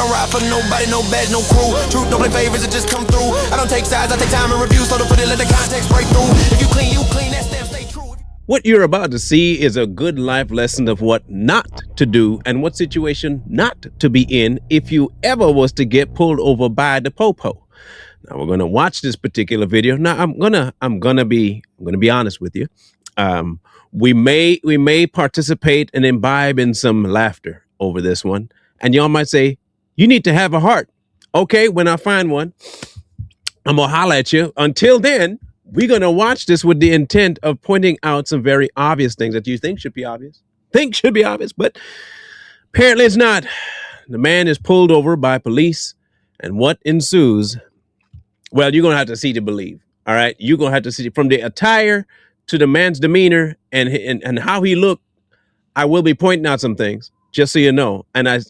don't ride for nobody, no badge, no crew. Truth don't play favors, it just come through. I don't take sides, I take time and review. So to put it, let the context break through. If you clean, that stamp stay true. What you're about to see is a good life lesson of what not to do and what situation not to be in if you ever was to get pulled over by the popo. Now we're gonna watch this particular video. Now I'm gonna be honest with you. We may participate and imbibe in some laughter over this one, and y'all might say you need to have a heart. Okay, when I find one, I'm gonna holler at you. Until then, we're gonna watch this with the intent of pointing out some very obvious things that you think should be obvious, but apparently it's not. The man is pulled over by police, and what ensues? Well, you're gonna have to see to believe. All right, you're gonna have to see from the attire to the man's demeanor and how he looked. I will be pointing out some things, just so you know. And I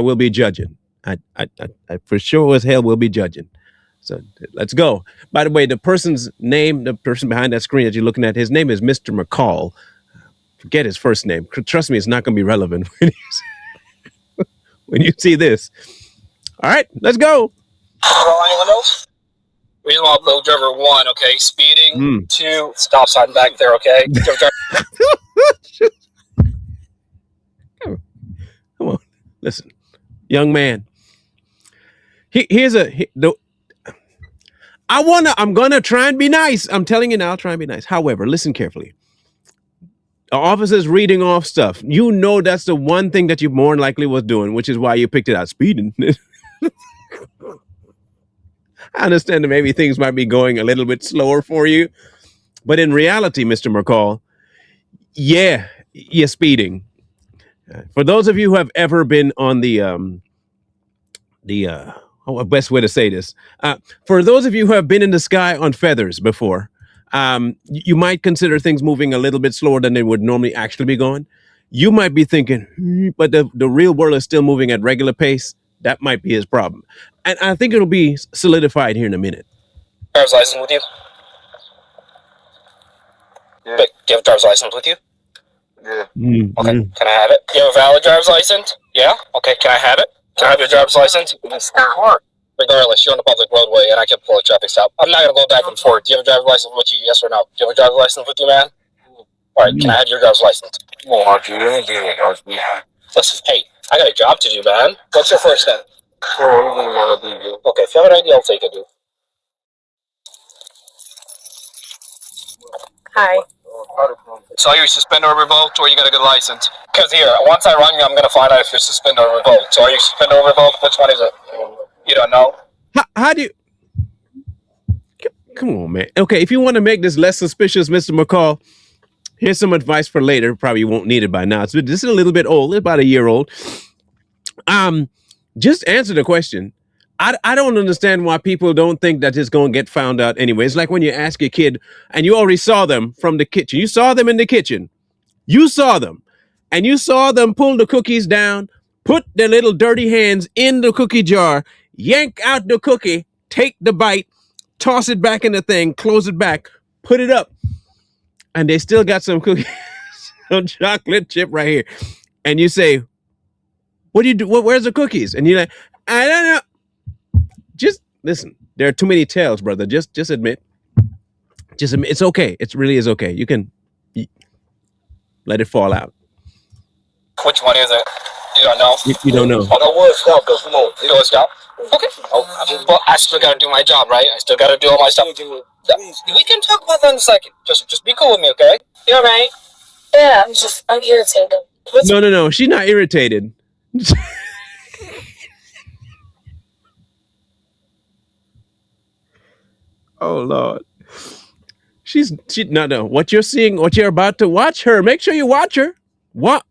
will be judging. I for sure as hell will be judging. So let's go. By the way, the person's name, the person behind that screen that you're looking at, his name is Mr. McCall. Forget his first name. Trust me, it's not going to be relevant when you see this. All right, let's go. Anyone else? Reasonable upload driver 1, okay? Speeding, 2, stop sign back there, okay? Come on, listen, young man. I'm gonna try and be nice. I'm telling you now, I'll try and be nice. However, listen carefully. The officer's reading off stuff. You know that's the one thing that you more than likely was doing, which is why you picked it out. Speeding. I understand that maybe things might be going a little bit slower for you, but in reality, Mr. McCall, yeah, you're speeding. For those of you who have ever been on best way to say this, for those of you who have been in the sky on feathers before, you might consider things moving a little bit slower than they would normally actually be going. You might be thinking, but the real world is still moving at regular pace. That might be his problem. And I think it'll be solidified here in a minute. Driver's license with you? Yeah. Wait, do you have a driver's license with you? Yeah. Mm-hmm. Okay, can I have it? You have a valid driver's license? Yeah? Okay, can I have it? Can I have your driver's license? It's not hard. Regardless, you're on a public roadway and I can pull a traffic stop. I'm not going to go back and forth. Do you have a driver's license with you? Yes or no? Do you have a driver's license with you, man? All right, can I have your driver's license? Listen, hey, I got a job to do, man. What's your first name? Okay, if you have an ID, I'll take it, dude. Hi. So you're suspended or revoked, or you got a good license? Because here, once I run you, I'm going to find out if you're suspended or revoked. So are you suspended or revoked? Which one is it? You don't know? How do you... Come on, man. Okay, if you want to make this less suspicious, Mr. McCall, here's some advice for later. Probably you won't need it by now. So this is a little bit old, about a year old. Just answer the question. I don't understand why people don't think that it's going to get found out anyway. It's like when you ask your kid and you already saw them from the kitchen. You saw them in the kitchen. You saw them. And you saw them pull the cookies down, put their little dirty hands in the cookie jar, yank out the cookie, take the bite, toss it back in the thing, close it back, put it up. And they still got some cookies, some chocolate chip right here. And you say, what do you do? Where's the cookies? And you're like, I don't know. Just listen. There are too many tales, brother. Just admit. Just admit. It's okay. It really is okay. You can let it fall out. Which one is it? You don't know. You don't know. Oh, no, word stop. Go, come on. You know stop. Okay. Oh, but I still gotta do my job, right? I still gotta do all my stuff. We can talk about that in a second. Just be cool with me, okay? You all right? Yeah, I'm irritated. No. She's not irritated. Oh Lord. No. What you're seeing, what you're about to watch her. Make sure you watch her. What?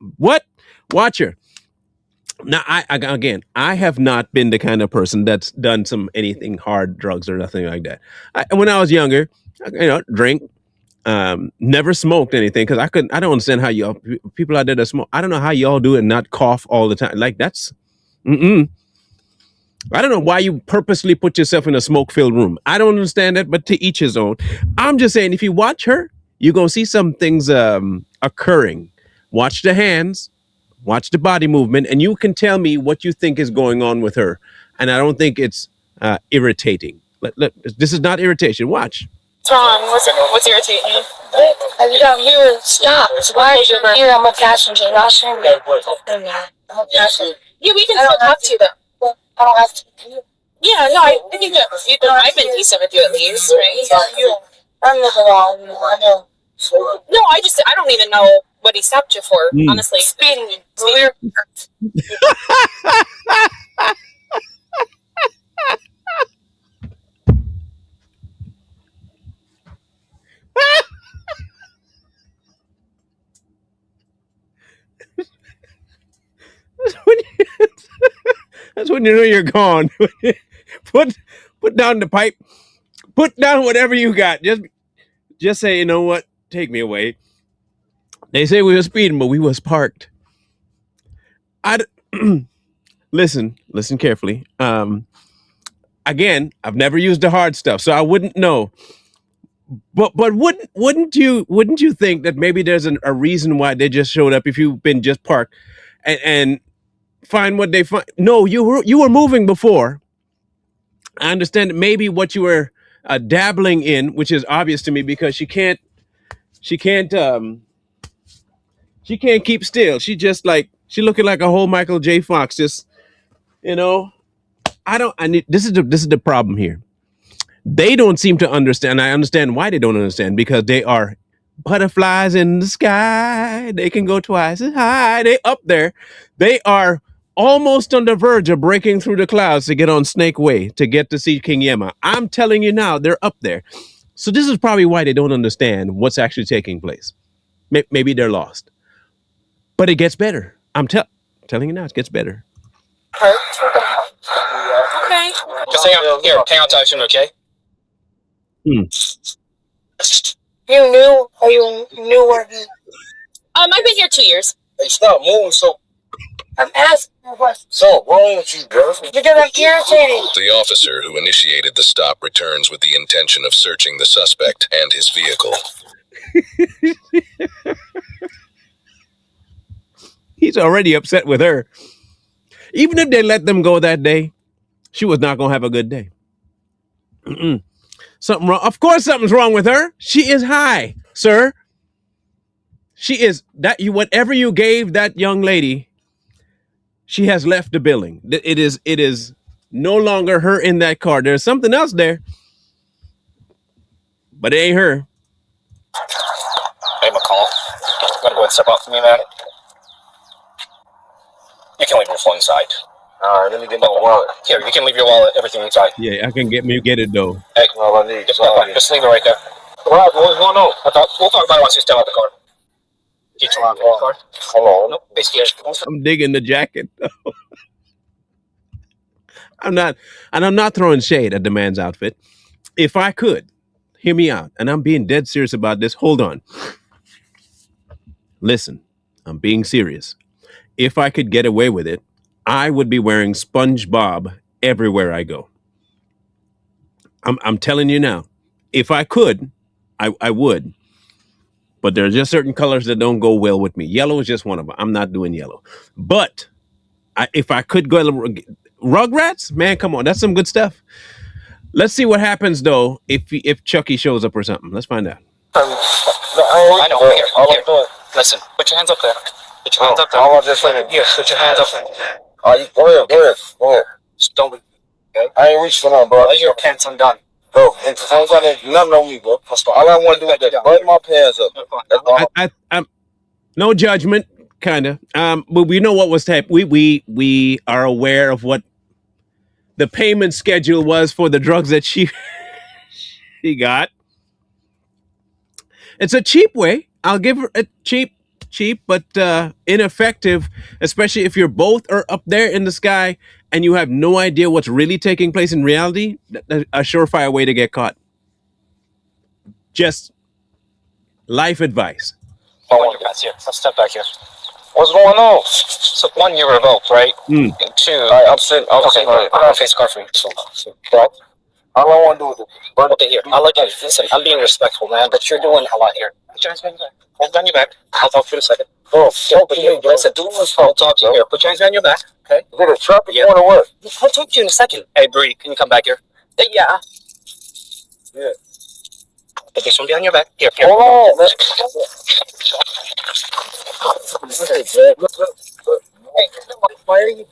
Watch her. Now, I have not been the kind of person that's done anything hard, drugs or nothing like that. When I was younger, drink, never smoked anything because I don't understand how y'all people out there that smoke. I don't know how y'all do it and not cough all the time. Like that's, I don't know why you purposely put yourself in a smoke-filled room. I don't understand that, but to each his own. I'm just saying, if you watch her, you're gonna see some things occurring. Watch the hands. Watch the body movement, and you can tell me what you think is going on with her. And I don't think it's irritating. This is not irritation. Watch. Tom, what's irritating you? You don't hear stop. Why is your here? I'm a passenger. Not sure. I'm a passenger. Yeah, we can still talk to you though. I don't have to. Yeah, no, I think that I've been decent with you at least, right? I'm living wrong. I know. No, I don't even know what he stopped you for, honestly. Speeding. That's when you know you're gone. put down the pipe. Put down whatever you got. Just say, you know what? Take me away. They say we were speeding, but we was parked. Listen carefully. Again, I've never used the hard stuff, so I wouldn't know. But wouldn't you think that maybe there's a reason why they just showed up if you've been just parked and find what they find? No, you were moving before. I understand that maybe what you were dabbling in, which is obvious to me because she can't keep still. She just she looking like a whole Michael J. Fox. Just this is the problem here. They don't seem to understand. I understand why they don't understand, because they are butterflies in the sky. They can go twice as high. They up there. They are almost on the verge of breaking through the clouds to get on Snake Way to get to see King Yemma. I'm telling you now, they're up there. So this is probably why they don't understand what's actually taking place. Maybe they're lost. But it gets better. I'm telling you now, it gets better. Okay. Just hang out to action, okay? You knew where he... I've been here 2 years. Hey, stop moving so... I'm asking a question. So, wrong with you, girl? Because I'm irritated. The officer who initiated the stop returns with the intention of searching the suspect and his vehicle. He's already upset with her. Even if they let them go that day, she was not going to have a good day. Something wrong. Of course something's wrong with her. She is high, sir. She is whatever you gave that young lady, she has left the building. It is no longer her in that car. There's something else there, but it ain't her. Hey, McCall. You gotta go and step up for me, man. You can leave your phone inside. Alright, let me get my wallet. Here, you can leave your wallet, everything inside. Yeah, I can get it though. Hey, all I need. just leave it right there. What's going on? We'll talk about it once you step out the car. Keep around the car. Hold on. Nope, basically. I'm digging the jacket though. I'm not throwing shade at the man's outfit. If I could, hear me out, and I'm being dead serious about this. Hold on. Listen, I'm being serious. If I could get away with it, I would be wearing SpongeBob everywhere I go. I'm telling you now. If I could, I would. But there are just certain colors that don't go well with me. Yellow is just one of them. I'm not doing yellow. But if I could go, Rugrats, man, come on, that's some good stuff. Let's see what happens though if Chucky shows up or something. Let's find out. I know. Here. Listen, put your hands up there. Put your hands up there. I was just saying. Here, put your hands up there. Go ahead. Just don't. Okay? I ain't reached for nothing, bro. Let your pants undone. Bro, I ain't got nothing on me, bro. All I want to do is just button my pants up. That's all. I'm no judgment, kind of. But we know what was happening. We are aware of what the payment schedule was for the drugs that she got. It's a cheap way. I'll give her a cheap, but ineffective, especially if you're both are up there in the sky and you have no idea what's really taking place in reality. A surefire way to get caught. Just life advice. Oh, you guys, here. Let's step back here. What's going on? So, 1, you're revoked, right? And 2, I'm sitting. okay, I'm gonna face the car for you. So, All I want to do is but Okay, here. I'll let you. Listen, I'm being respectful, man, but you're doing a lot here. Put your hands behind your back. Hands behind your back. I'll talk to you in a second. bro, Listen, I'll talk to you here. Put your hands behind your back. Okay. is it a traffic point or what? I'll talk to you in a second. Hey, Bree, can you come back here? Yeah. Yeah. Put this one behind your back. Here. Hold on, man. Hey, why are you?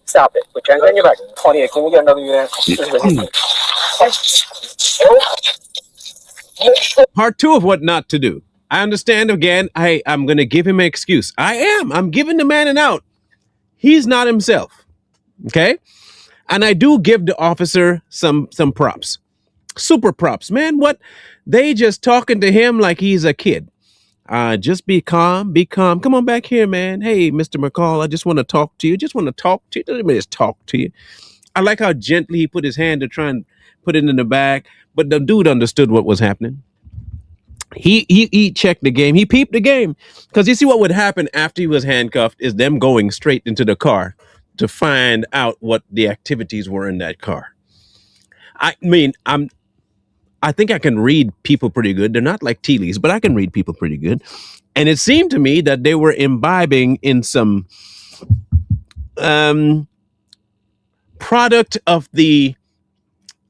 Stop it. Put your hands behind your back. 28. Can we get another unit? Part 2 of what not to do. I understand again. I'm going to give him an excuse. I'm giving the man an out. He's not himself. Okay. And I do give the officer some props. Super props, man. What? They just talking to him like he's a kid. Just be calm. Be calm. Come on back here, man. Hey, Mr. McCall, I just want to talk to you. Let me just talk to you. I like how gently he put his hand to try and put it in the bag, but the dude understood what was happening. He checked the game. He peeped the game. Because you see what would happen after he was handcuffed is them going straight into the car to find out what the activities were in that car. I mean, I think I can read people pretty good. They're not like tea leaves, but I can read people pretty good. And it seemed to me that they were imbibing in some product of the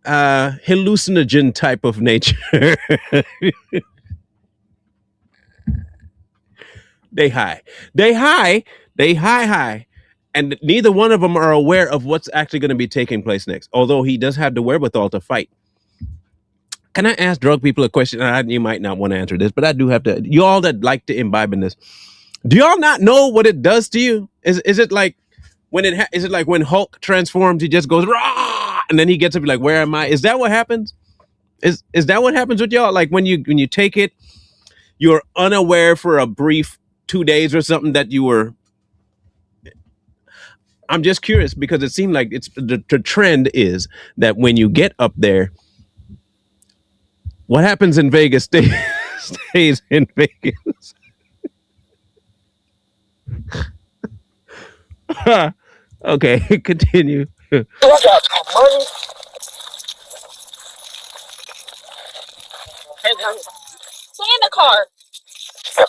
hallucinogen type of nature. They high. And neither one of them are aware of what's actually going to be taking place next. Although he does have the wherewithal to fight. Can I ask drug people a question? You might not want to answer this, but I do have to. You all that like to imbibe in this, do y'all not know what it does to you? Is it like when is it like when Hulk transforms? He just goes rah, and then he gets up like, where am I? Is that what happens? Is that what happens with y'all? Like when you take it, you're unaware for a brief 2 days or something that you were. I'm just curious because it seemed like it's the trend is that when you get up there, what happens in Vegas stays in Vegas. Okay, continue. I got money. Stay in the car. I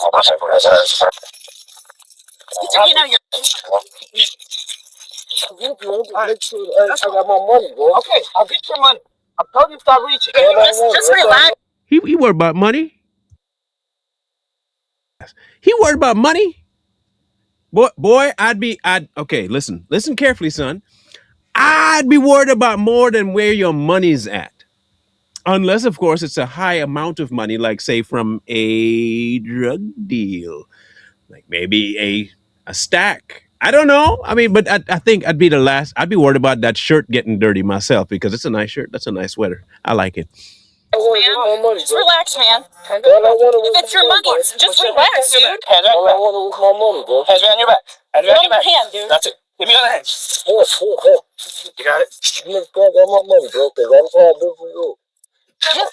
got my money, bro. Okay, I'll get your money. I'm telling you to stop reaching. Just relax. He worried about money. He worried about money. Boy, okay, listen carefully, son. I'd be worried about more than where your money's at. Unless, of course, it's a high amount of money, like say from a drug deal. Like maybe a stack. I don't know. I mean, but I think I'd be the last. I'd be worried about that shirt getting dirty myself because it's a nice shirt. That's a nice sweater. I like it. Just relax, man. If it's your money, just relax, dude. All I want is my money, bro. Hands behind your back. Hands behind your back. Hand, dude. That's it. Give me the other hand. You got it? You just got my money, bro, because I'm trying to do for you.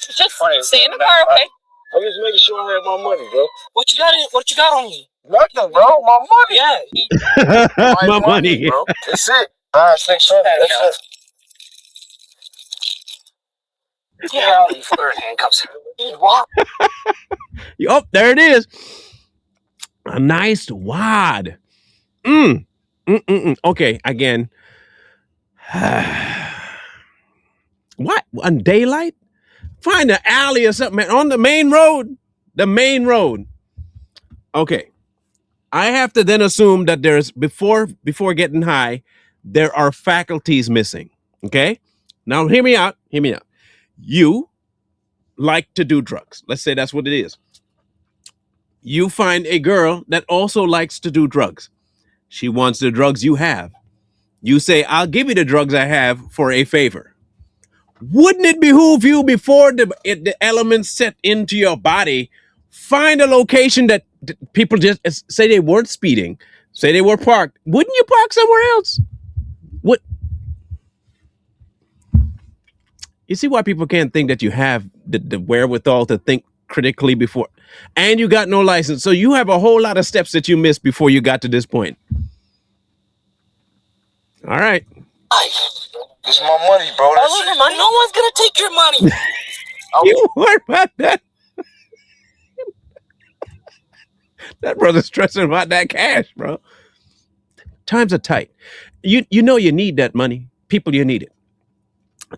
Just stay in the car, okay? I'm just making sure I have my money, bro. What you got on you? Nothing, bro. My money. Yeah. My money. bro. That's it. All right, thanks, sir. That's it. Yeah, they're in handcuffs. Oh, there it is. A nice wad. Okay, again. What? On daylight? Find an alley or something, man. On the main road. The main road. Okay. I have to then assume that there's before getting high, there are faculties missing. Okay. Now hear me out. You like to do drugs. Let's say that's what it is. You find a girl that also likes to do drugs. She wants the drugs you have. You say, I'll give you the drugs I have for a favor. Wouldn't it behoove you before the elements set into your body, find a location that people just say they weren't speeding, say they were parked. Wouldn't you park somewhere else? What? You see why people can't think that you have the wherewithal to think critically before, and you got no license. So you have a whole lot of steps that you missed before you got to this point. All right. It's my money, bro. All of your money? No one's gonna take your money. You worry about that. That brother's stressing about that cash, bro. Times are tight. You know you need that money. People, you need it.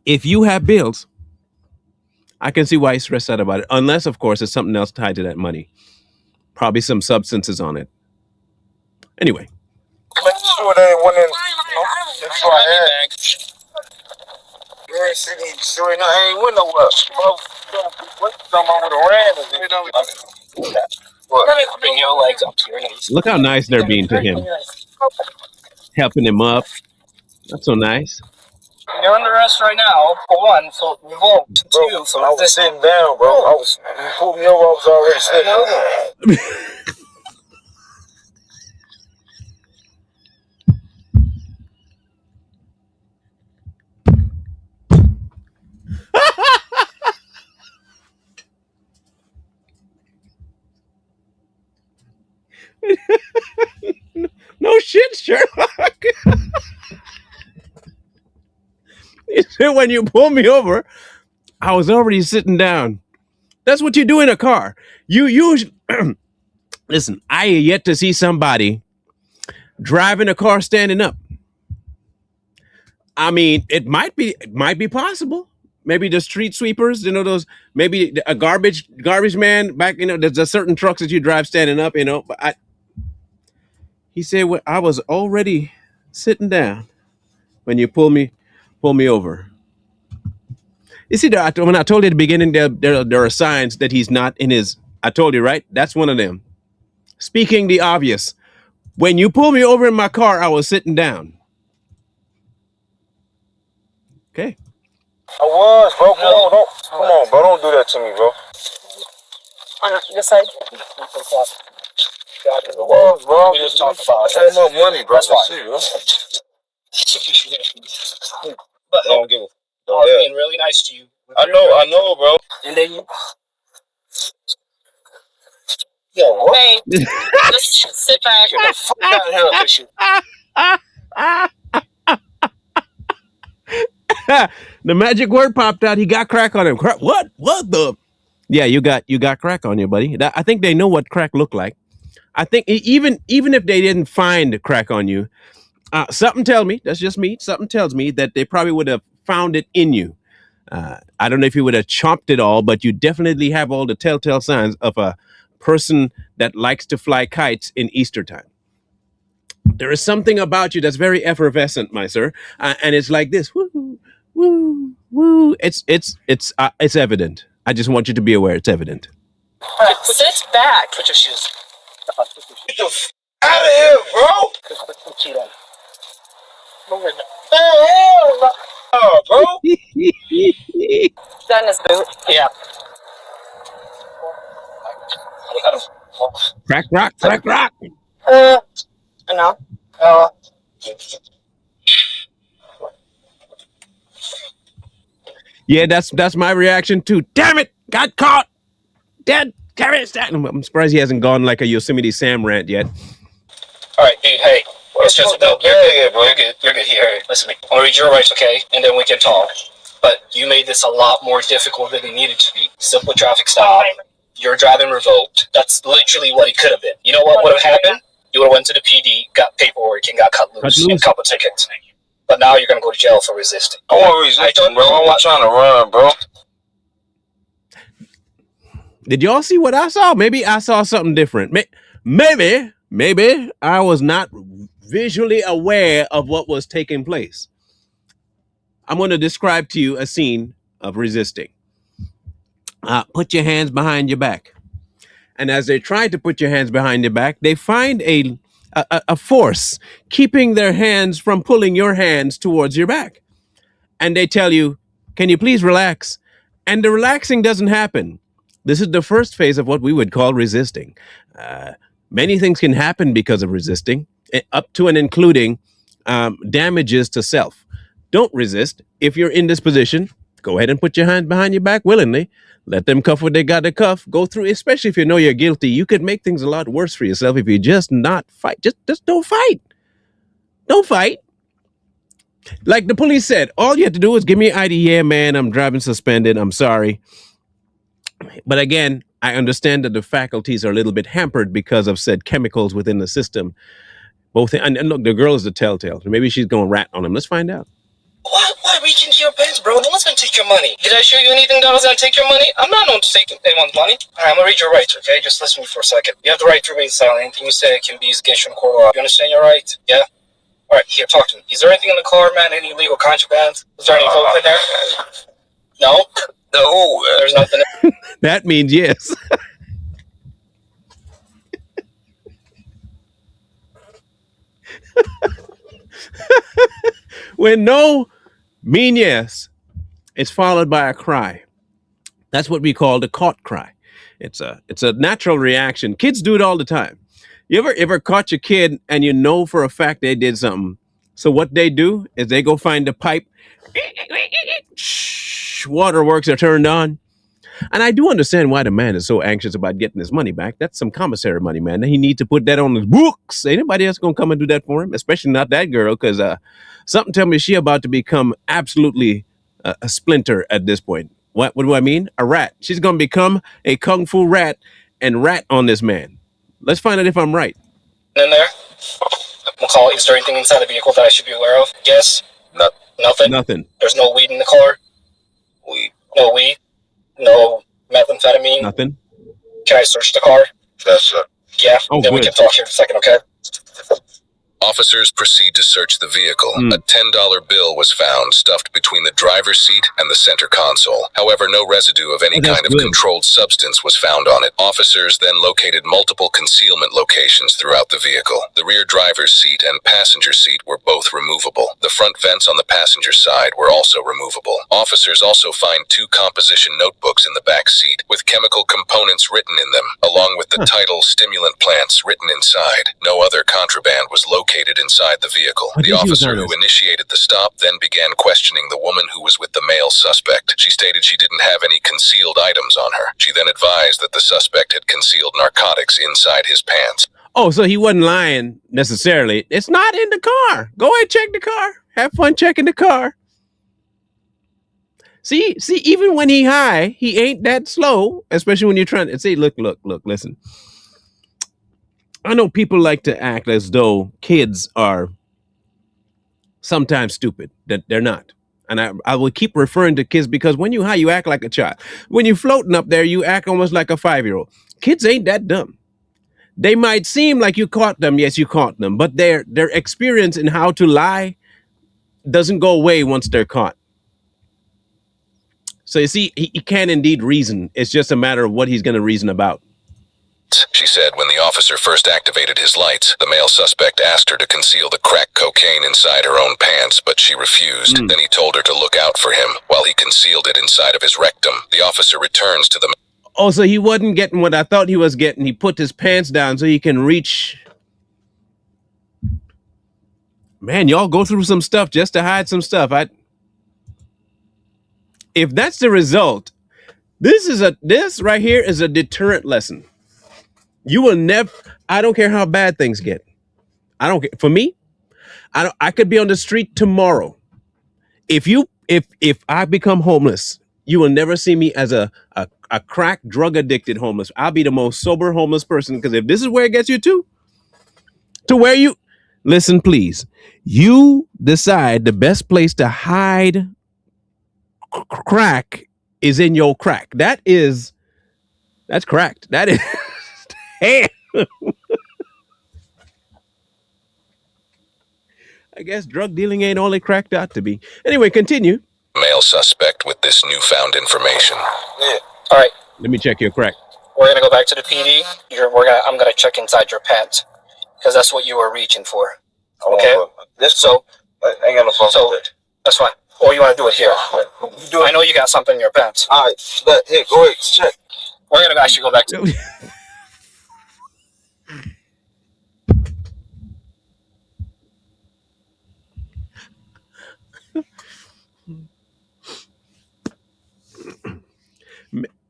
If you have bills, I can see why he's stressed out about it. Unless, of course, there's something else tied to that money. Probably some substances on it. Anyway. Make sure they went in. That's why I asked. You ain't sitting sure enough. I ain't went nowhere. What's going on with the ran? What? Bring your legs up to your knees. Look how nice they're being to him. Helping him up. That's so nice. You're under arrest right now, for one, for revolt, two, for I was sitting down, bro. I was pulling over. I was already sitting down. No shit, Sherlock. He said, when you pull me over, I was already sitting down. That's what you do in a car. You usually listen. I yet to see somebody driving a car standing up. I mean, it might be possible. Maybe the street sweepers, those maybe a garbage man back. There's a certain trucks that you drive standing up. But he said, well, I was already sitting down when you pull me over. You see, when I told you at the beginning, there are signs that he's not in his. I told you, right? That's one of them. Speaking the obvious. When you pull me over in my car, I was sitting down. Okay. I was, bro. Come on, bro. Don't do that to me, bro. On this side. I was, bro. We just talked about it. I had no money, bro. That's fine. Shit, bro. But Don't give a. I was being really nice to you. I know, bro. And then you. Yo, what? Hey, just sit back. Get the fuck out of here, this shit. The magic word popped out. He got crack on him. What? What the? Yeah, you got crack on you, buddy. I think they know what crack looked like. I think even if they didn't find crack on you, something tells me, that's just me, something tells me that they probably would have found it in you. I don't know if you would have chomped it all, but you definitely have all the telltale signs of a person that likes to fly kites in Easter time. There is something about you that's very effervescent, my sir, and it's like this. Woo, woo, woo. It's evident. I just want you to be aware. It's evident. Sit back. Put your shoes. Get the f out of here, bro. Put your feet on. Oh, bro. Done his boot. Yeah. Crack rock, crack rock. No. Yeah, that's my reaction too. Damn it, got caught. Dead. I'm surprised he hasn't gone like a Yosemite Sam rant yet. All right, dude. Hey, it's just no. You're good. You're good. Here, listen to me. I'll read your rights, okay, and then we can talk. But you made this a lot more difficult than it needed to be. Simple traffic stop. You're driving revoked. That's literally what it could have been. You know what would have happened? You would have went to the PD, got paperwork, and got cut loose, and a couple tickets. But now you're gonna go to jail for resisting. I want resisting, bro. I'm not trying to run, bro. Did y'all see what I saw? Maybe I saw something different. Maybe I was not visually aware of what was taking place. I'm going to describe to you a scene of resisting. Put your hands behind your back. And as they try to put your hands behind your back, they find a force keeping their hands from pulling your hands towards your back. And they tell you, can you please relax? And the relaxing doesn't happen. This is the first phase of what we would call resisting. Many things can happen because of resisting, up to and including damages to self. Don't resist. If you're in this position, go ahead and put your hand behind your back willingly. Let them cuff what they got to cuff. Go through, especially if you know you're guilty. You could make things a lot worse for yourself if you just not fight. Just don't fight. Don't fight. Like the police said, all you have to do is give me an ID. Yeah, man, I'm driving suspended. I'm sorry. But again, I understand that the faculties are a little bit hampered because of said chemicals within the system. Both and look, the girl is the telltale. Maybe she's going to rat on him. Let's find out. Why reach into your pants, bro? No one's gonna take your money. Did I show you anything that was gonna take your money? I'm not known to take anyone's money. Alright, I'm gonna read your rights, okay? Just listen to me for a second. You have the right to remain silent. Anything you say can be used against you in court of law. You understand your right? Yeah? Alright, here, talk to me. Is there anything in the car, man? Any illegal contraband? Is there any coke in there? No? No. There's nothing. That means yes. When no mean yes, it's followed by a cry. That's what we call the caught cry. It's a natural reaction. Kids do it all the time. You ever caught your kid and you know for a fact they did something? So what they do is they go find the pipe. Waterworks are turned on. And I do understand why the man is so anxious about getting his money back. That's some commissary money, man. He needs to put that on his books. Ain't nobody else gonna come and do that for him, especially not that girl, because something tell me she about to become absolutely a splinter at this point. What do I mean? A rat. She's gonna become a kung fu rat and rat on this man. Let's find out if I'm right. In there? McCall, is there anything inside the vehicle that I should be aware of? Yes? Nothing? Nothing. There's no weed in the car? Weed. No weed? No methamphetamine? Nothing. Can I search the car? Yes, sir. Yeah? Oh, then we good. can talk here in a second, okay? Officers proceed to search the vehicle. A $10 bill was found stuffed between the driver's seat and the center console. However, no residue of any kind of controlled substance was found on it. Officers then located multiple concealment locations throughout the vehicle. The rear driver's seat and passenger seat were both removable. The front vents on the passenger side were also removable. Officers also find 2 composition notebooks in the back seat with chemical components written in them, along with the title stimulant plants written inside. No other contraband was located inside the vehicle. The officer who initiated the stop then began questioning the woman who was with the male suspect. She stated she didn't have any concealed items on her. She then advised that the suspect had concealed narcotics inside his pants. Oh, so he wasn't lying necessarily. It's not in the car. Go ahead, check the car. Have fun checking the car. See, even when he high, he ain't that slow, especially when you're trying to say, look, listen. I know people like to act as though kids are sometimes stupid. That they're not. And I will keep referring to kids because when you high, you act like a child. When you're floating up there, you act almost like a 5-year-old. Kids ain't that dumb. They might seem like you caught them. Yes, you caught them. But their experience in how to lie doesn't go away once they're caught. So you see, he can indeed reason. It's just a matter of what he's going to reason about. She said when the officer first activated his lights, the male suspect asked her to conceal the crack cocaine inside her own pants, but she refused. Then he told her to look out for him while he concealed it inside of his rectum. The officer returns to the... Oh, so he wasn't getting what I thought he was getting. He put his pants down so he can reach... Man, y'all go through some stuff just to hide some stuff. If that's the result, this right here is a deterrent lesson. You will never, I don't care how bad things get. I don't care. For me, I could be on the street tomorrow. If I become homeless, you will never see me as a crack drug addicted homeless. I'll be the most sober homeless person, because if this is where it gets you to where you listen, please, you decide the best place to hide crack is in your crack. That's cracked. That is damn. I guess drug dealing ain't all it cracked out to be. Anyway, continue. Male suspect with this newfound information. Yeah. All right. Let me check your crack. We're gonna go back to the PD. I'm gonna check inside your pants because that's what you were reaching for. Okay. So I ain't got no problem with that. that's fine. Or you want to do it here? I know you got something in your pants. All right. Here, go ahead. Check. We're gonna actually go back to.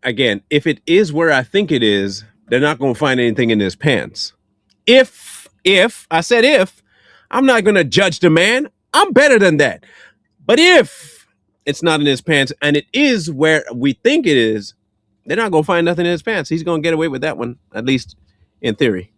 Again, if it is where I think it is, they're not going to find anything in his pants. If I said if, I'm not going to judge the man. I'm better than that. But if it's not in his pants and it is where we think it is, they're not going to find nothing in his pants. He's going to get away with that one, at least in theory.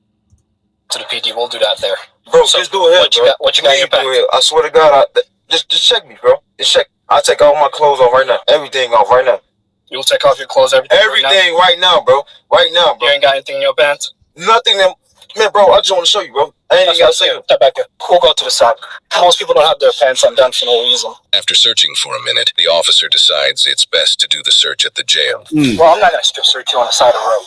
To the PD, we'll do that there. Bro, so, just do it here, what you got in your back? I swear to God, just check me, bro. Just check. I'll take all my clothes off right now. Everything off right now. You'll take off your clothes, everything right now, bro. Right now, bro. You ain't got anything in your pants? Nothing. Man, bro, I just want to show you, bro. I ain't even got to say it. Step back there. We'll go to the side. Most people don't have their pants undone for no reason. After searching for a minute, the officer decides it's best to do the search at the jail. Well, I'm not going to strip search you on the side of the road.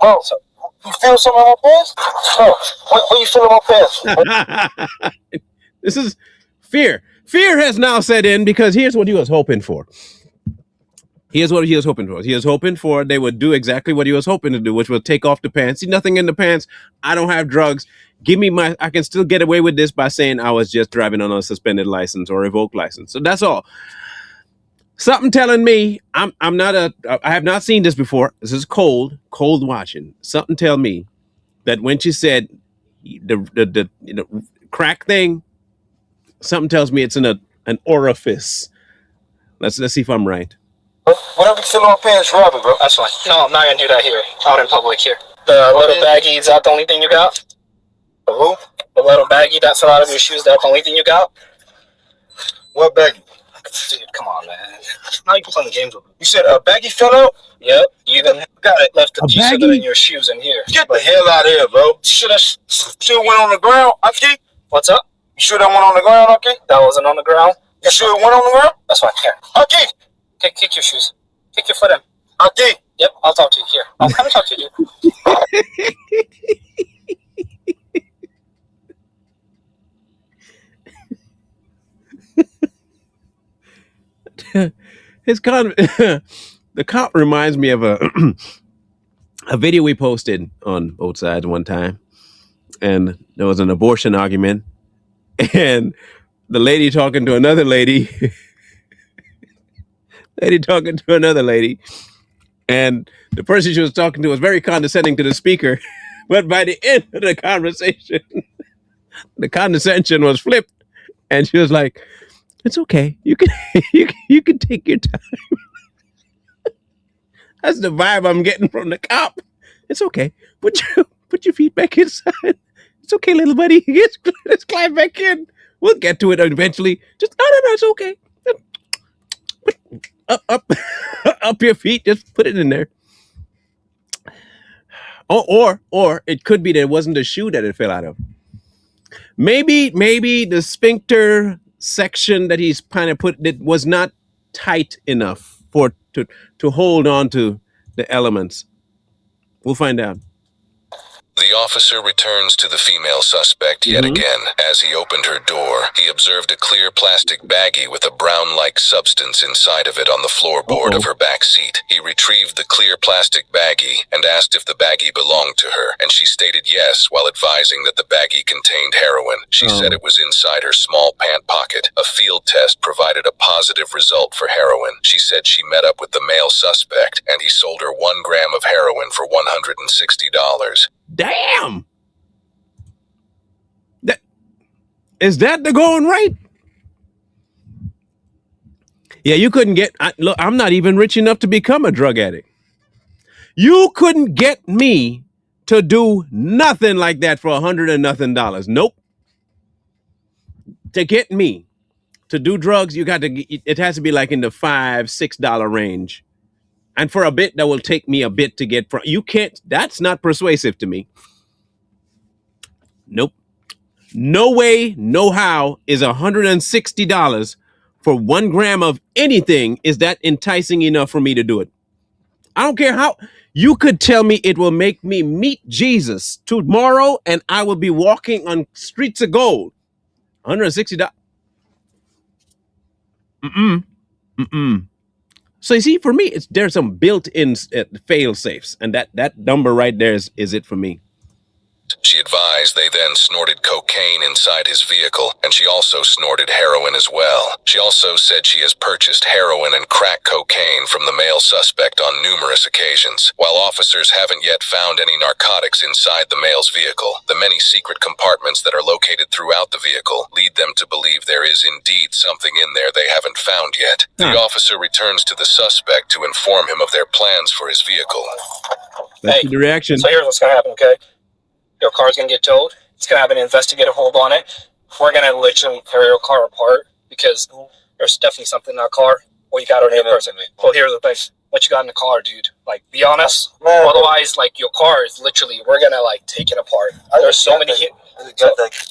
Bro, so you feel something in my pants? Bro, what you feel in my pants? This is fear. Fear has now set in because here's what he was hoping for. Here's what he was hoping for. He was hoping for they would do exactly what he was hoping to do, which was take off the pants. See, nothing in the pants. I don't have drugs. Give me I can still get away with this by saying I was just driving on a suspended license or revoked license. So that's all. Something telling me I have not seen this before. This is cold watching. Something tell me that when she said the crack thing, something tells me it's in an orifice. Let's see if I'm right. Whatever you feel in my pants, grab it, bro. That's fine. No, I'm not going to do that here. Out in public here. The little baggie, is that the only thing you got? The who? The little baggie that fell out of your shoes, that's the only thing you got? What baggie? Dude, come on, man. Now you playing games with me. You said a baggie fell out? Yep. You even got it left a piece of it in your shoes in here. Get the hell out of here, bro. Should went on the ground, okay? What's up? You sure that went on the ground, okay? That wasn't on the ground? You sure it went on the ground? That's fine. Here. Okay. Kick your shoes. Kick your foot in. Okay. Yep, I'll talk to you. Here. I'll come talk to you, dude. The cop reminds me of a video we posted on both sides one time, and there was an abortion argument, and the lady talking to another lady, and the person she was talking to was very condescending to the speaker, but by the end of the conversation, the condescension was flipped, and she was like, "It's okay. You can you can take your time." That's the vibe I'm getting from the cop. It's okay. Put your feet back inside. It's okay, little buddy. Let's climb back in. We'll get to it eventually. Just no. It's okay. Up your feet. Just put it in there. Or it could be that it wasn't the shoe that it fell out of. Maybe the sphincter section that he's kind of put it was not tight enough to hold on to the elements. We'll find out. The officer returns to the female suspect yet again. As he opened her door, he observed a clear plastic baggie with a brown-like substance inside of it on the floorboard of her back seat. He retrieved the clear plastic baggie and asked if the baggie belonged to her, and she stated yes while advising that the baggie contained heroin. She said it was inside her small pant pocket. A field test provided a positive result for heroin. She said she met up with the male suspect, and he sold her 1 gram of heroin for $160. Damn! Is that the going rate? Yeah, you couldn't get... look, I'm not even rich enough to become a drug addict. You couldn't get me to do nothing like that for $100 and nothing. Nope. To get me to do drugs, you got to... It has to be like in the $5-6 range. And for a bit, that will take me a bit to get from... You can't... That's not persuasive to me. Nope. No way, no how is $160 for 1 gram of anything is that enticing enough for me to do it. I don't care how. You could tell me it will make me meet Jesus tomorrow and I will be walking on streets of gold. $160. So you see, for me, there's some built-in fail safes, and that number right there is it for me. She advised they then snorted cocaine inside his vehicle, and she also snorted heroin as well. She also said she has purchased heroin and crack cocaine from the male suspect on numerous occasions. While officers haven't yet found any narcotics inside the male's vehicle, the many secret compartments that are located throughout the vehicle lead them to believe there is indeed something in there they haven't found yet. The officer returns to the suspect to inform him of their plans for his vehicle. That's the reaction. So here's what's gonna happen, okay? Your car's gonna get towed. It's gonna have an investigative hold on it. We're gonna literally tear your car apart because there's definitely something in that car. What you got on your person? Well, here's the thing. What you got in the car, dude? Like, be honest. Man, otherwise, like, your car is literally, we're gonna like take it apart. There's so many hit.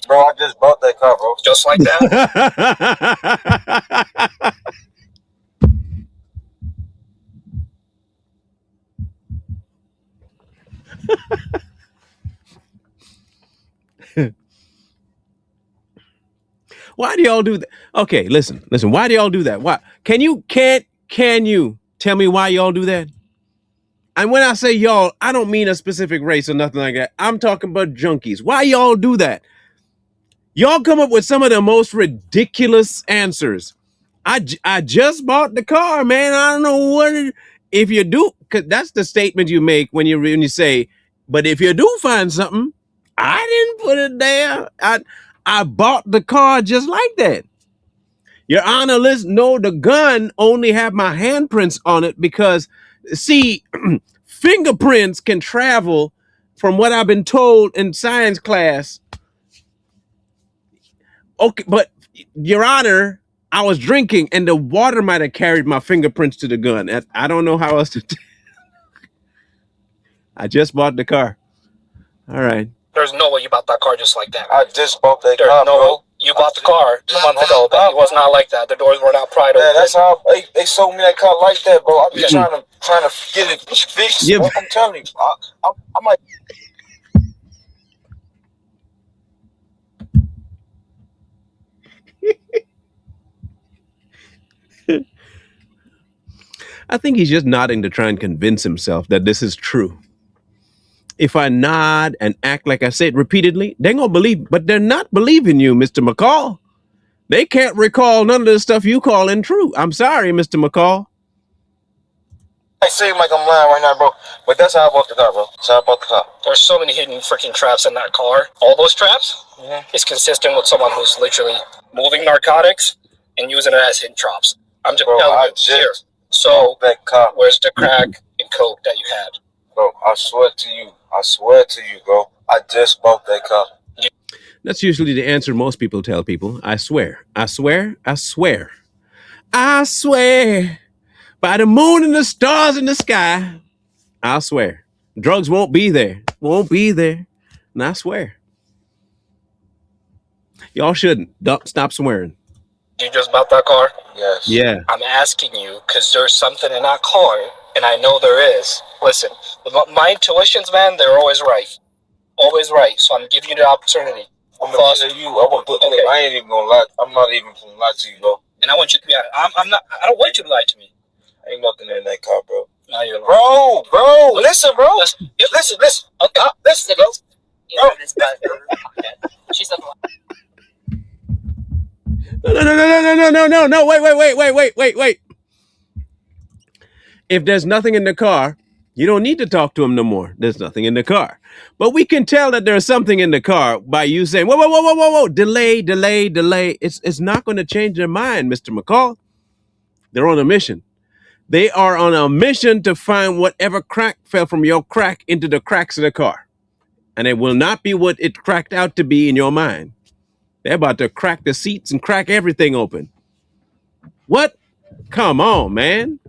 Bro, I just bought that car, bro. Just like that. Why do y'all do that? Okay, listen. Why do y'all do that? Why? Can you tell me why y'all do that? And when I say y'all, I don't mean a specific race or nothing like that. I'm talking about junkies. Why y'all do that? Y'all come up with some of the most ridiculous answers. I just bought the car, man. I don't know what if you do, because that's the statement you make when you say, but if you do find something, I didn't put it there. I bought the car just like that. Your Honor, listen, no, the gun only have my handprints on it because, see, fingerprints can travel, from what I've been told in science class. Okay, but Your Honor, I was drinking and the water might have carried my fingerprints to the gun. I don't know how else to do. I just bought the car. All right. There's no way you bought that car just like that. I just bought that There's car, no bro. way. You bought the car a month ago, but it was not like that. The doors were not pried open. Man, that's how they sold me that car like that, bro. I'm just trying to get it fixed. Yeah. I'm telling you, I might. I think he's just nodding to try and convince himself that this is true. If I nod and act like I said repeatedly, they're going to believe, but they're not believing you, Mr. McCall. They can't recall none of the stuff you call in true. I'm sorry, Mr. McCall. I seem like I'm lying right now, bro. But that's how I bought the car, bro. That's how I bought the car. There's so many hidden freaking traps in that car. All those traps is consistent with someone who's literally moving narcotics and using it as hidden traps. I'm just telling you here. So, that car. Where's the crack and coke that you had? Bro, I swear to you, bro. I just bought that car. That's usually the answer most people tell people. I swear. I swear. I swear. I swear. By the moon and the stars in the sky, I swear. Drugs won't be there. Won't be there. And I swear. Y'all shouldn't. Stop swearing. You just bought that car? Yes. Yeah. I'm asking you because there's something in that car, and I know there is. Listen, my intuitions, man, they're always right. Always right. So I'm giving you the opportunity. I ain't even gonna lie. I'm not even gonna lie to you, bro. And I want you to be honest. I don't want you to lie to me. Ain't nothing in that car, bro. No, you're lying. Bro, listen, bro. Listen. Okay, listen, bro. She's the No. Wait. If there's nothing in the car, you don't need to talk to him no more. There's nothing in the car. But we can tell that there's something in the car by you saying, whoa. Delay. It's not going to change their mind, Mr. McCall. They're on a mission. They are on a mission to find whatever crack fell from your crack into the cracks of the car. And it will not be what it cracked out to be in your mind. They're about to crack the seats and crack everything open. What? Come on, man.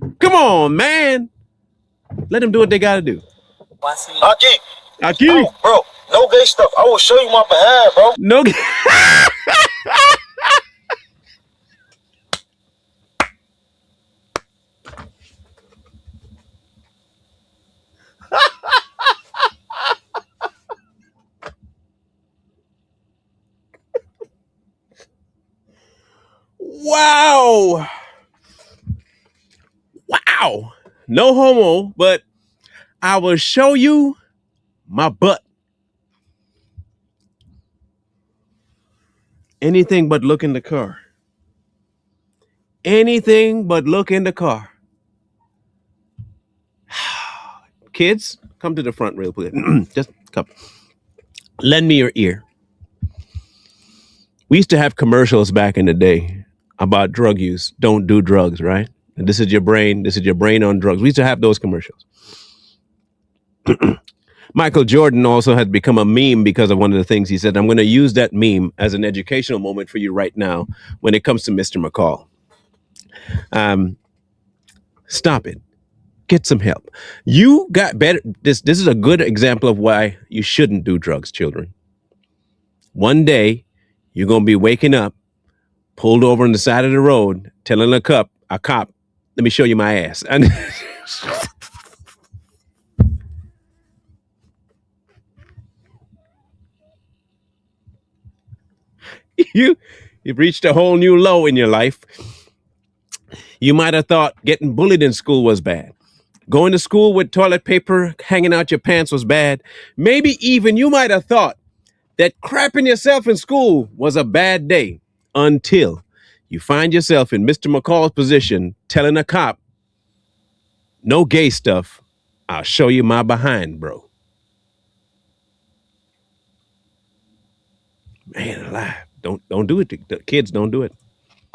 Let them do what they got to do. Aki. Oh, bro, no gay stuff. I will show you my behalf, bro. No. Wow. No homo, but I will show you my butt. Anything but look in the car. Anything but look in the car. Kids, come to the front real quick. Just come. Lend me your ear. We used to have commercials back in the day about drug use. Don't do drugs, right? And this is your brain. This is your brain on drugs. We used to have those commercials. Michael Jordan also had become a meme because of one of the things he said. I'm going to use that meme as an educational moment for you right now when it comes to Mr. McCall. Stop it. Get some help. You got better. This is a good example of why you shouldn't do drugs, children. One day, you're going to be waking up, pulled over on the side of the road, telling a cop, let me show you my ass. And you've reached a whole new low in your life. You might have thought getting bullied in school was bad. Going to school with toilet paper hanging out your pants was bad. Maybe even you might have thought that crapping yourself in school was a bad day until you find yourself in Mr. McCall's position telling a cop, no gay stuff. I'll show you my behind, bro. Man alive. Don't do it. The kids don't do it.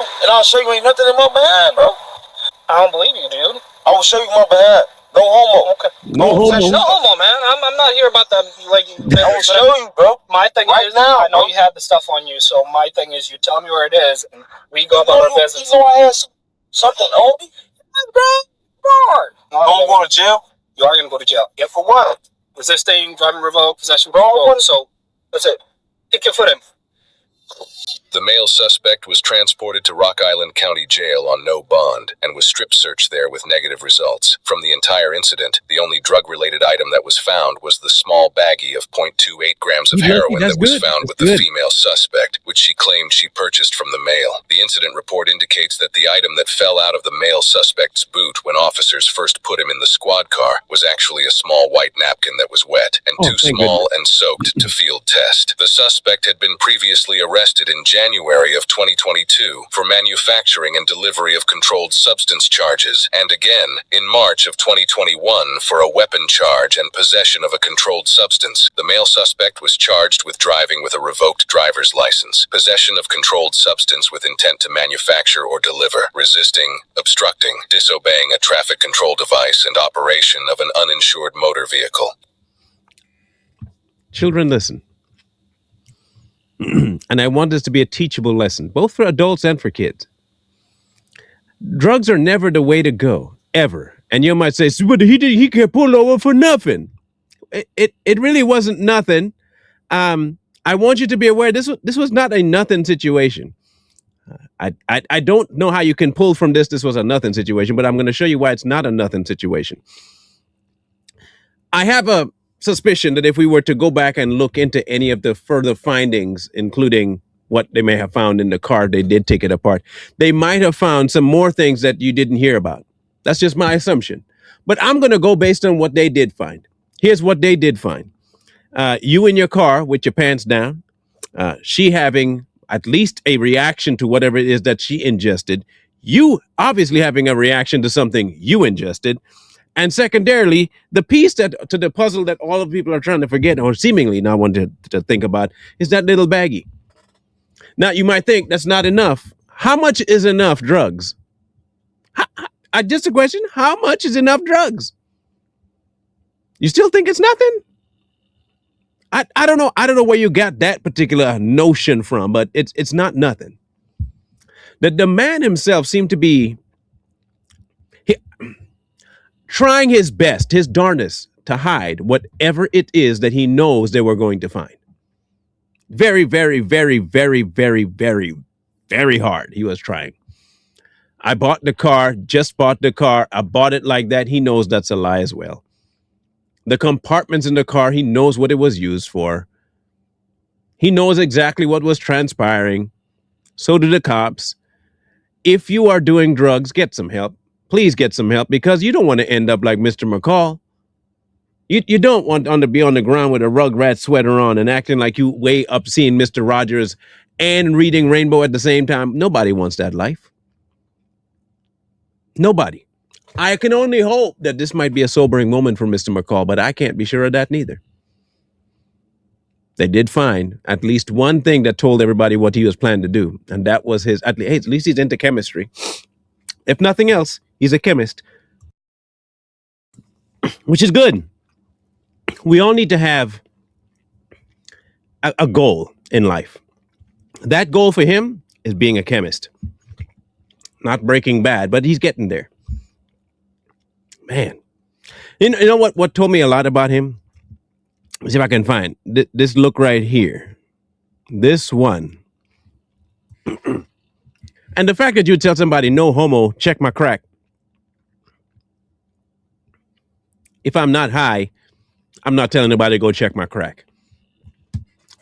And I'll show you ain't nothing in my behind, bro. I don't believe you, dude. I will show you my behind. No homo. Okay. No homo. No homo, man. I'm not here about that. Like, I will show you, bro. my thing Right is, now, I know bro. you have the stuff on you, so my thing is, you tell me where it is, and we go about our business. You know I had something on me. No, I'm going to jail. You are gonna go to jail. Yeah, for what? Resisting, driving revoked, possession Bro, revoked. So that's it. Kick your foot in. The male suspect was transported to Rock Island County Jail on no bond and was strip searched there with negative results. From the entire incident, the only drug-related item that was found was the small baggie of 0.28 grams of heroin that was found with the female suspect, which she claimed she purchased from the male. The incident report indicates that the item that fell out of the male suspect's boot when officers first put him in the squad car was actually a small white napkin that was wet and too small and soaked to field test. The suspect had been previously arrested in January of 2022 for manufacturing and delivery of controlled substance charges, and again in March of 2021 for a weapon charge and possession of a controlled substance. The male suspect was charged with driving with a revoked driver's license, possession of controlled substance with intent to manufacture or deliver, resisting, obstructing, disobeying a traffic control device, and operation of an uninsured motor vehicle. Children, listen. And I want this to be a teachable lesson, both for adults and for kids. Drugs are never the way to go, ever. And you might say, but he get pulled over for nothing. It really wasn't nothing. I want you to be aware this was not a nothing situation. I don't know how you can pull from this was a nothing situation, but I'm going to show you why it's not a nothing situation. I have a suspicion that if we were to go back and look into any of the further findings, including what they may have found in the car, they did take it apart, they might have found some more things that you didn't hear about. That's just my assumption. But I'm going to go based on what they did find. Here's what they did find. You in your car with your pants down, she having at least a reaction to whatever it is that she ingested, you obviously having a reaction to something you ingested, and secondarily, the piece to the puzzle that all of people are trying to forget or seemingly not want to think about is that little baggie. Now, you might think that's not enough. How much is enough drugs? Just a question. How much is enough drugs? You still think it's nothing? I don't know. I don't know where you got that particular notion from, but it's not nothing. The man himself seemed to be trying his best, his darnest, to hide whatever it is that he knows they were going to find. Very, very, very, very, very, very, very hard. He was trying. I bought the car, just bought the car. I bought it like that. He knows that's a lie as well. The compartments in the car, he knows what it was used for. He knows exactly what was transpiring. So do the cops. If you are doing drugs, get some help. Please get some help, because you don't want to end up like Mr. McCall. You don't want to be on the ground with a Rugrat sweater on and acting like you way up seeing Mr. Rogers and reading Rainbow at the same time. Nobody wants that life. Nobody. I can only hope that this might be a sobering moment for Mr. McCall, but I can't be sure of that neither. They did find at least one thing that told everybody what he was planning to do, and that was his, at least he's into chemistry. If nothing else, he's a chemist, which is good. We all need to have a goal in life. That goal for him is being a chemist. Not Breaking Bad, but he's getting there. Man. You know what told me a lot about him? Let's see if I can find this look right here. This one. And the fact that you tell somebody, no homo, check my crack. If I'm not high, I'm not telling nobody to go check my crack.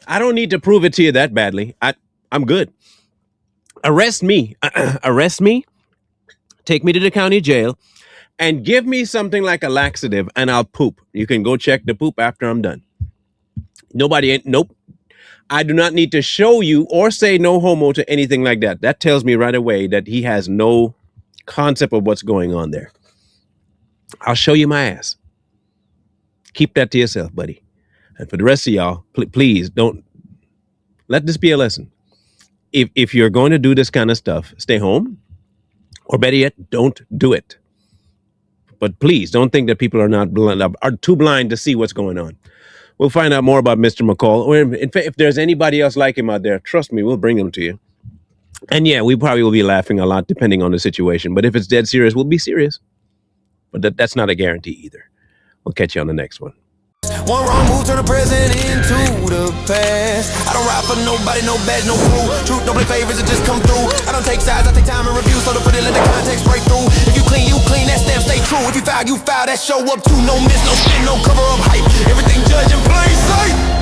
I don't need to prove it to you that badly. I'm good. Arrest me. Arrest me. Take me to the county jail and give me something like a laxative and I'll poop. You can go check the poop after I'm done. Nope. I do not need to show you or say no homo to anything like that. That tells me right away that he has no concept of what's going on there. I'll show you my ass. Keep that to yourself, buddy. And for the rest of y'all, please don't let this be a lesson. If you're going to do this kind of stuff, stay home, or better yet, don't do it. But please don't think that people are too blind to see what's going on. We'll find out more about Mr. McCall, or in fact, if there's anybody else like him out there, trust me, we'll bring him to you. And yeah, we probably will be laughing a lot depending on the situation. But if it's dead serious, we'll be serious. But that's not a guarantee either. We'll catch you on the next one. One wrong move turn the present into the past. I don't ride for nobody, no badge, no crew. Truth don't play favorites, it just come through. I don't take sides, I take time and review. So to put it, let the context break through. If you clean, that stamp stay true. If you foul, that show up too. No miss, no spin, no cover up hype. Everything judge in plain sight.